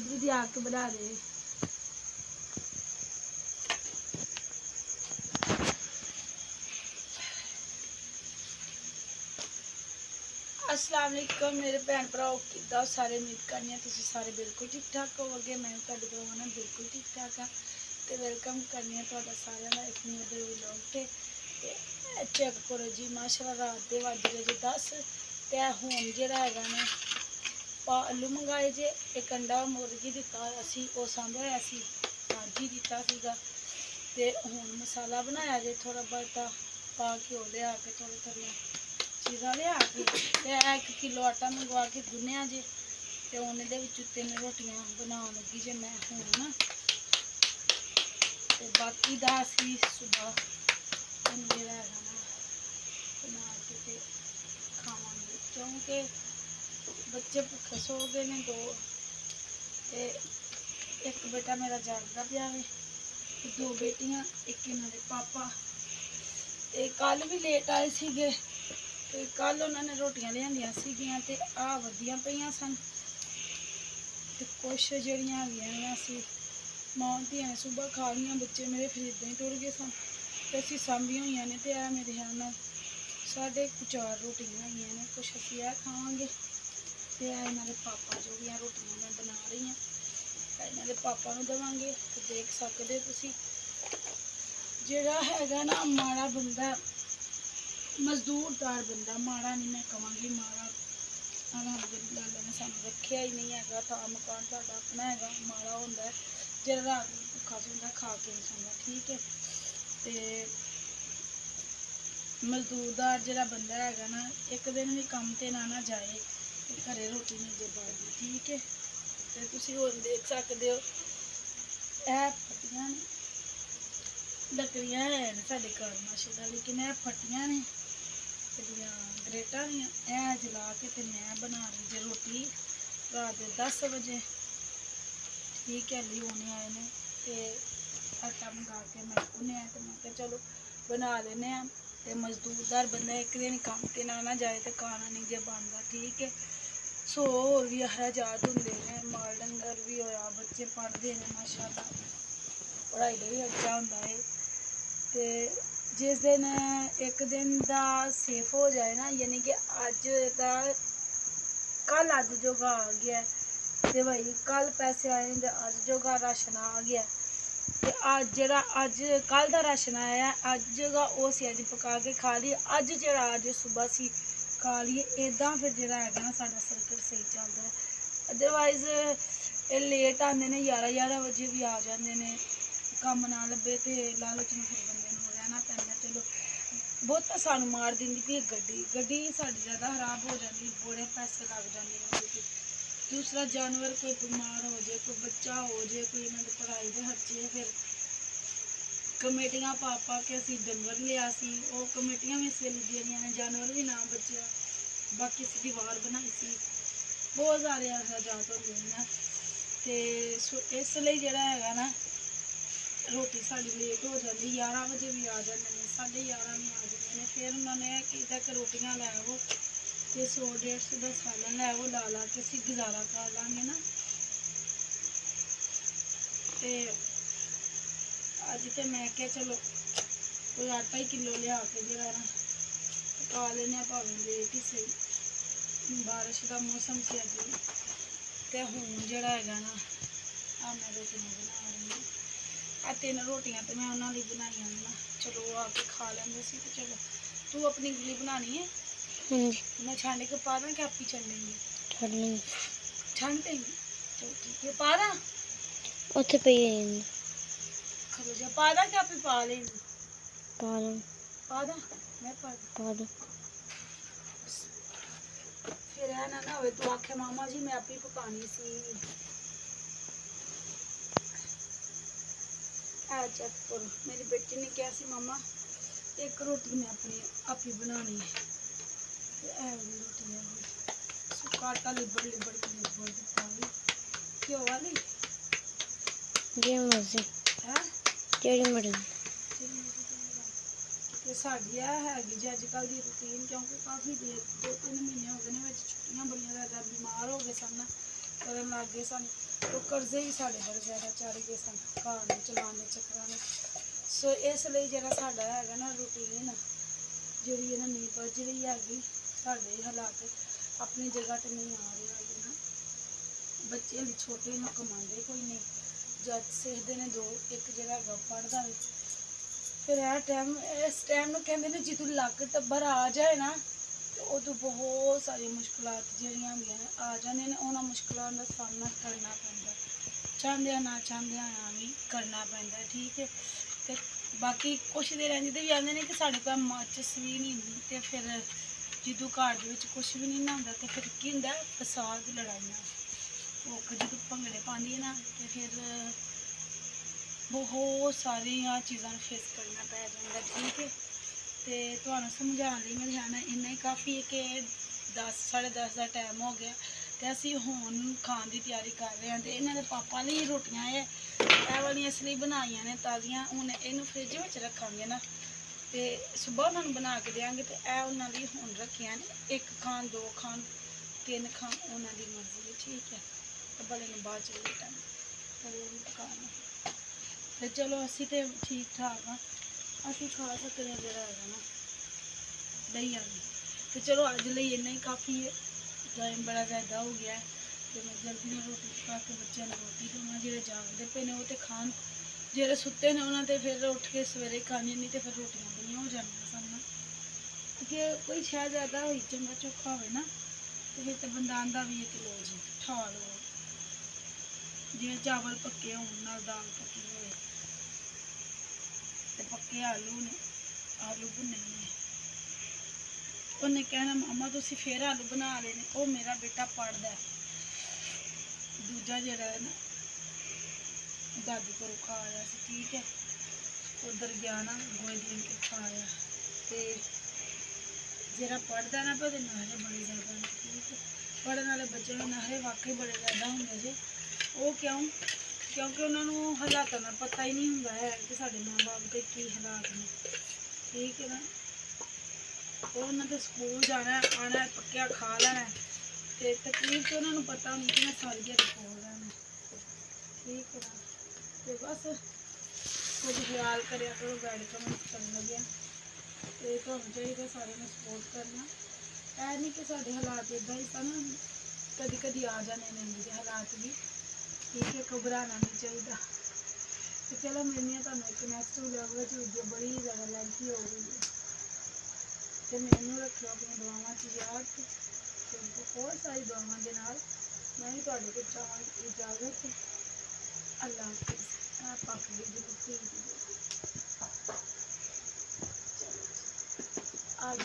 इधर आके बना दे। अस्सलाम वालेकुम मेरे भैन भराओ किदा सारे उम्मीद करनी तुसीं सारे बिल्कुल ठीक ठाक होवोगे। मैं तुहाडे दोवां बिल्कुल ठीक ठाक हाँ ते वेलकम करनी तुहाडा सारिआं दा एक न्यू व्लॉग ते चेक करो जी माशाअल्लाह रात दे वज गए जे 10 ते हुण जिहड़ा हैगा ना आलू मंगाए जे एक अंडा मुर्गी दिता असी वो सांभे होया सी भाजी दिता सीगा ते हुण मसाला बनाया जे थोड़ा बहुता पा घ्यो लिया के थोड़ी थोड़ी चीज़ा लिया के 1 किलो आटा मंगवा के गुन्निया जे ते हुण इहदे विच 3 रोटियां बनाउण लगी जे मैं हुण ना ते बाकी दा असी सुबह जिहड़ा है ना बना के ते खावांगे क्योंकि बच्चे भुखे सो गए ने 2 ते एक बेटा मेरा जागदा पिया वे 2 बेटियां एक इन्हां दे पापा ते कल भी लेट आए सीगे ते कल उन्होंने रोटियां लियांदियां सीगियां ते आ वधियां पईयां सन ते कुछ जिहड़ियां हैगियां असी मां धियां सुबह खा लियां बच्चे मेरे फिर इदां ही टुर गए सन ते असी सांभियां होईयां ने ते मेरे ख्याल नाल 4:30 रोटियां हैगियां ने कुछ असी खावांगे ते इन्हां दे पापा जो भी रोटियां मैं बना रही हाँ इन्हां दे पापा नूं देवांगे ते देख सकदे तुसीं जिहड़ा हैगा ना माड़ा बंदा मजदूरदार बंदा माड़ा नहीं मैं कहांगी माड़ा अलहमदुलिल्लाह अल्लाह ने सानूं रखिया ही नहीं हैगा था मकान साडा अपना हैगा माड़ा होंदा है जेह्ड़ा रात नूं भुक्खा सौंदा खा के नहीं सौंदा ठीक है ते मजदूरदार जिहड़ा बंदा हैगा ना एक दिन भी कम ते ना जाए ते घरे रोटी नहीं जे बनदी ठीक है ते तुसीं हुण देख सकदे हो फट्टियां ने लकड़ियां है ने साडे घर माशाअल्लाह लेकिन फट्टियां ने ग्रेटा दियां जला के ते मैं बना रही जे रोटी रात के 10 बजे ठीक है अल्ली होने आए ने ते आटा मंगा के मैं भुन्निया ते मैं कहा चलो बना लेने ते मजदूरदार बंदा एक दिन कम ते ना जाए तो खाना नहीं जे बनता ठीक है सो होर भी अखराजात होंदे ने माल डंगर भी होया बच्चे पढ़ते हैं माशाअल्लाह पढ़ाई का भी खर्चा होंदा है ते जिस दिन एक दिन का सेफ हो जाए ना यानी कि अज का कल अज जोगा आ गया ते भाई कल पैसे आए तो अज जोगा राशन आ गया ते अज जेह्ड़ा अज कल दा राशन आया अज जोगा वो असी अज पका के खा लिए अज जेह्ड़ा अज सुबह असी खा लिए इदां फिर जेह्ड़ा हैगा ना साडा सर्कट सही चलदा है अदरवाइज ये लेट आंदे ने 11 बजे भी आ जांदे ने कम ना लब्भे ते लालच में फिर बंदे नूं रहना पैंदा चलो बहुता सानू मार दिंदी भी गड्डी साडी ज़्यादा खराब हो जाती बड़े पैसे लग जाते हैं दूसरा जानवर कोई बीमार हो जाए कोई बच्चा हो जाए कोई इन्होंने पढ़ाई के खर्चे फिर कमेटियां पा के असी डंगर लिया सी वो कमेटियां भी इस वेले देनियां ने जानवर भी ना बचे बाकी असी दीवार बनाई सी बहुत सारे अखराजात होंदे ने ते इसलिए जिहड़ा हैगा ना रोटी साड़ी लेट हो जाती 11 बजे भी आ जाते हैं 11:30 भी आ जाते हैं फिर उन्होंने किया कि रोटियां लै आओ तो 100-150 का सालन लै आओ ला के असी गुजारा कर लांगे ना ते अज तो मैं क्या चलो कोई आटा ही किलो लिया के जरा ना पका लेने भावें लेट ही सही बारिश का मौसम से अज तो हूँ जरा है ना मैं रोटियां बना रही हूँ 3 रोटियां तो मैं उन्होंने लिए बनाई ना चलो वो आके खा लेंगे सी तो चलो तू अपनी गुली बनानी है मैं छाने के पा दा कि आप ही छन लेंगे छान देंगे चलो ठीक है पा दा उत्थे पे खलो जा पा दा कि आप ही पा लेंगे पा दा मैं पा दो फिर है ना होवे तू आखे मामा जी मैं आप ही पकानी सी चेक करो मेरी बेटी ने कहा सी मामा एक रोटी मैं अपनी आप ही बनानी है रोटी है सुखा आटा लिबड़ दिता घ्यो वाली जी मर्जी है जेड़ी मर्जी ਤੇ ਸਾਡੀ ਇਹ ਹੈਗੀ ਜੀ ਅੱਜ ਕੱਲ੍ਹ ਦੀ ਰੂਟੀਨ, ਕਿਉਂਕਿ ਕਾਫੀ ਦੇਰ 2-3 ਮਹੀਨੇ ਹੋ ਗਏ ਨੇ ਵਿੱਚ ਛੁੱਟੀਆਂ ਬੜੀਆਂ ਜ਼ਿਆਦਾ, ਬਿਮਾਰ ਹੋ ਗਏ ਸਨ, ਕਰਨ ਲੱਗ ਗਏ ਸਨ, ਉਹ ਕਰਜ਼ੇ ਵੀ ਸਾਡੇ ਬੜੇ ਜ਼ਿਆਦਾ ਚੜ ਗਏ ਸਨ ਘਰ ਨੂੰ ਚਲਾਉਣ ਦੇ ਚੱਕਰਾਂ ਵਿੱਚ। ਸੋ ਇਸ ਲਈ ਜਿਹੜਾ ਸਾਡਾ ਹੈਗਾ ਨਾ ਰੂਟੀਨ, ਜਿਹੜੀ ਇਹਨਾਂ ਨਹੀਂ ਬਚ ਰਹੀ ਹੈਗੀ, ਸਾਡੇ ਹਾਲਾਤ ਆਪਣੀ ਜਗ੍ਹਾ 'ਤੇ ਨਹੀਂ ਆ ਰਹੇ ਹੈਗੇ ਨਾ। ਬੱਚੇ ਹਲੇ ਛੋਟੇ ਨੂੰ ਕਮਾਉਂਦੇ ਕੋਈ ਨਹੀਂ, ਜਦ ਸਿੱਖਦੇ ਨੇ ਇੱਕ ਜਿਹੜਾ ਹੈਗਾ ਪੜ੍ਹਦਾ ਵੇ। ਫਿਰ ਇਸ ਟਾਈਮ ਨੂੰ ਕਹਿੰਦੇ ਨੇ ਜਦੋਂ ਲੱਗ ਟੱਬਰ ਆ ਜਾਏ ਨਾ, ਤੇ ਉਦੋਂ ਬਹੁਤ ਸਾਰੀਆਂ ਮੁਸ਼ਕਲਾਂ ਜਿਹੜੀਆਂ ਹੁੰਦੀਆਂ ਨੇ ਆ ਜਾਂਦੀਆਂ ਨੇ, ਉਹਨਾਂ ਮੁਸ਼ਕਲਾਂ ਦਾ ਸਾਹਮਣਾ ਕਰਨਾ ਪੈਂਦਾ, ਚਾਹੁੰਦਿਆਂ ਨਾ ਚਾਹੁੰਦਿਆਂ ਵੀ ਕਰਨਾ ਪੈਂਦਾ, ਠੀਕ ਹੈ। ਤੇ ਬਾਕੀ ਕੁਛ ਦੇ ਰਹਿੰਦੇ ਵੀ ਆਉਂਦੇ ਨੇ ਕਿ ਸਾਡੇ ਕੋਲ ਮਾਚਿਸ ਵੀ ਨਹੀਂ ਹੁੰਦੀ, ਤੇ ਫਿਰ ਜਦੋਂ ਘਰ ਦੇ ਵਿੱਚ ਕੁਛ ਵੀ ਨਹੀਂ ਨਾ ਹੁੰਦਾ, ਤੇ ਫਿਰ ਕੀ ਹੁੰਦਾ, ਫਸਾਦ, ਲੜਾਈਆਂ, ਭੁੱਖ ਜਦੋਂ ਭੰਗੜੇ ਪਾਉਂਦੀ ਹੈ ਨਾ, ਤੇ ਫਿਰ ਬਹੁਤ ਸਾਰੀਆਂ ਚੀਜ਼ਾਂ ਨੂੰ ਫੇਸ ਕਰਨਾ ਪੈ ਜਾਂਦਾ, ਠੀਕ ਹੈ। ਤੇ ਤੁਹਾਨੂੰ ਸਮਝਾਉਣ ਲਈ ਮੇਰੇ ਖਿਆਲ ਨਾਲ ਇੰਨਾ ਹੀ ਕਾਫੀ ਹੈ ਕਿ 10-10:30 ਦਾ ਟਾਈਮ ਹੋ ਗਿਆ, ਤੇ ਅਸੀਂ ਹੁਣ ਖਾਣ ਦੀ ਤਿਆਰੀ ਕਰ ਰਹੇ ਹਾਂ। ਤੇ ਇਹਨਾਂ ਦੇ ਪਾਪਾ ਲਈ ਰੋਟੀਆਂ ਇਹ ਵਾਲੀਆਂ ਇਸ ਲਈ ਬਣਾਈਆਂ ਨੇ ਤਾਜ਼ੀਆਂ, ਹੁਣ ਇਹਨੂੰ ਫ੍ਰਿਜ ਵਿੱਚ ਰੱਖਾਂਗੇ ਨਾ, ਤੇ ਸੁਬਾਹ ਉਹਨਾਂ ਨੂੰ ਬਣਾ ਕੇ ਦੇਵਾਂਗੇ। ਤੇ ਇਹ ਉਹਨਾਂ ਲਈ ਹੁਣ ਰੱਖੀਆਂ ਨੇ, 1 ਖਾਣ 2 ਖਾਣ 3 ਖਾਣ, ਉਹਨਾਂ ਦੀ ਮਰਜ਼ੀ ਹੈ, ਠੀਕ ਹੈ। ਤੇ ਭਲੇ ਨੂੰ ਬਾਅਦ ਚ ਲੇਟਾਂ ਪਕਾਉਣਾ, ਤੇ ਚਲੋ ਅਸੀਂ ਤੇ ਠੀਕ ਠਾਕ ਹਾਂ, ਅਸੀਂ ਖਾ ਸਕਦੇ ਹਾਂ ਜਿਹੜਾ ਹੈਗਾ ਨਾ ਦਹੀਂ ਆਲੂ। ਤੇ ਚਲੋ ਅੱਜ ਲਈ ਇੰਨਾ ਹੀ ਕਾਫੀ ਹੈ, ਟਾਈਮ ਬੜਾ ਜ਼ਿਆਦਾ ਹੋ ਗਿਆ, ਤੇ ਮੈਂ ਜਲਦੀ ਨਾਲ ਰੋਟੀ ਪਕਾ ਕੇ ਬੱਚਿਆਂ ਨੂੰ ਰੋਟੀ ਦੇਵਾਂ, ਜਿਹੜੇ ਜਾਗਦੇ ਪਏ ਨੇ ਉਹ ਤੇ ਖਾਣ, ਜਿਹੜੇ ਸੁੱਤੇ ਨੇ ਉਹਨਾਂ ਤੇ ਫਿਰ ਉੱਠ ਕੇ ਸਵੇਰੇ ਖਾਣੀ, ਨਹੀਂ ਤੇ ਫਿਰ ਰੋਟੀਆਂ ਬੜੀਆਂ ਹੋ ਜਾਂਦੀਆਂ ਸਾਨੂੰ, ਕਿ ਕੋਈ ਸ਼ਾਇਦ ਜ਼ਿਆਦਾ ਹੋਈ ਚੰਗਾ ਚੋਖਾ ਹੋਵੇ ਨਾ, ਤੇ ਫਿਰ ਤਾਂ ਬੰਦਾ ਆਂਦਾ ਵੀ ਹੈ ਕਿ ਲੋ ਜੀ ਠਾ ਲਓ, ਜਿਵੇਂ ਚਾਵਲ ਪੱਕੇ ਹੋਣ, ਨਾਲ ਦਾਲ ਪੱਕੀ ਹੋਵੇ, ਤੇ ਪੱਕੇ ਆਲੂ ਨੇ, ਆਲੂ ਭੁੰਨੇ ਨੇ, ਉਹਨੇ ਕਹਿਣਾ ਮਾਮਾ ਤੁਸੀਂ ਫੇਰ ਆਲੂ ਬਣਾ ਲਏ ਨੇ। ਉਹ ਮੇਰਾ ਬੇਟਾ ਪੜ੍ਹਦਾ, ਦੂਜਾ ਜਿਹੜਾ ਹੈ ਨਾ ਦਾਦੀ ਕੋਲ ਖਾ ਆਇਆ ਸੀ, ਠੀਕ ਹੈ, ਉਧਰ ਗਿਆ ਨਾ ਗੋਏ ਦੇਣ ਕੇ ਖਾ ਆਇਆ। ਤੇ ਜਿਹੜਾ ਪੜ੍ਹਦਾ ਨਾ, ਉਹਦੇ ਨਾਰੇ ਬੜੇ ਜ਼ਿਆਦਾ ਨੇ, ਠੀਕ ਹੈ। ਪੜ੍ਹਨ ਵਾਲੇ ਬੱਚੇ ਦੇ ਨਾਰੇ ਵਾਕਈ ਬੜੇ ਜ਼ਿਆਦਾ ਹੁੰਦੇ ਜੇ। ਉਹ ਕਿਉਂਕਿ ਉਹਨਾਂ ਨੂੰ ਹਾਲਾਤਾਂ ਦਾ ਪਤਾ ਹੀ ਨਹੀਂ ਹੁੰਦਾ ਹੈ ਕਿ ਸਾਡੇ ਮਾਂ ਬਾਪ ਦੇ ਕੀ ਹਾਲਾਤ ਨੇ, ਠੀਕ ਹੈ ਨਾ। ਉਹ ਉਹਨਾਂ ਦੇ ਸਕੂਲ ਜਾਣਾ, ਆਉਣਾ, ਪੱਕਿਆ ਖਾ ਲੈਣਾ, ਤੇ ਤਕਲੀਫ ਤੇ ਉਹਨਾਂ ਨੂੰ ਪਤਾ ਨਹੀਂ ਕਿ ਮੈਂ ਸਾਰੀ ਦਿਹਾੜੀ ਖੋਲ ਲੈਣਾ, ਠੀਕ ਹੈ ਨਾ। ਤੇ ਬਸ ਕੁਝ ਖਿਆਲ ਕਰਿਆ ਕਰੋ, ਗਾਈਡ ਕਮੈਂਟ ਕਰਨ ਲੱਗਿਆ, ਤੇ ਤੁਹਾਨੂੰ ਚਾਹੀਦਾ ਸਾਰਿਆਂ ਨੂੰ ਸਪੋਰਟ ਕਰਨਾ। ਇਹ ਨਹੀਂ ਕਿ ਸਾਡੇ ਹਾਲਾਤ ਇੱਦਾਂ ਹੀ ਸਨ, ਕਦੀ ਕਦੀ ਆ ਜਾਣੇ ਨੇ ਇਹਦੇ ਹਾਲਾਤ ਵੀ, ਠੀਕ ਹੈ, ਘਬਰਾਉਣਾ ਨਹੀਂ ਚਾਹੀਦਾ। ਤੇ ਚਲੋ ਮਿਲਦੀਆਂ ਤੁਹਾਨੂੰ ਇੱਕ ਨੈਕਸਟ ਵਲੌਗ ਵਿੱਚ, ਵੀਡੀਓ ਬੜੀ ਜ਼ਿਆਦਾ ਲੈਂਥੀ ਹੋ ਗਈ ਹੈ, ਤੇ ਮੈਨੂੰ ਰੱਖਿਓ ਆਪਣੀ ਦੁਆਵਾਂ 'ਚ ਯਾਦ, ਤੇ ਬਹੁਤ ਸਾਰੀ ਦੁਆਵਾਂ ਦੇ ਨਾਲ ਮੈਂ ਵੀ ਤੁਹਾਡੇ ਕੋਲ ਚਾਹਾਂਗੀ ਇਜਾਜ਼ਤ। ਅੱਲਾ ਹਾਫਿਜ਼। ਪਾਕ ਦੀ ਰੋਟੀ ਆ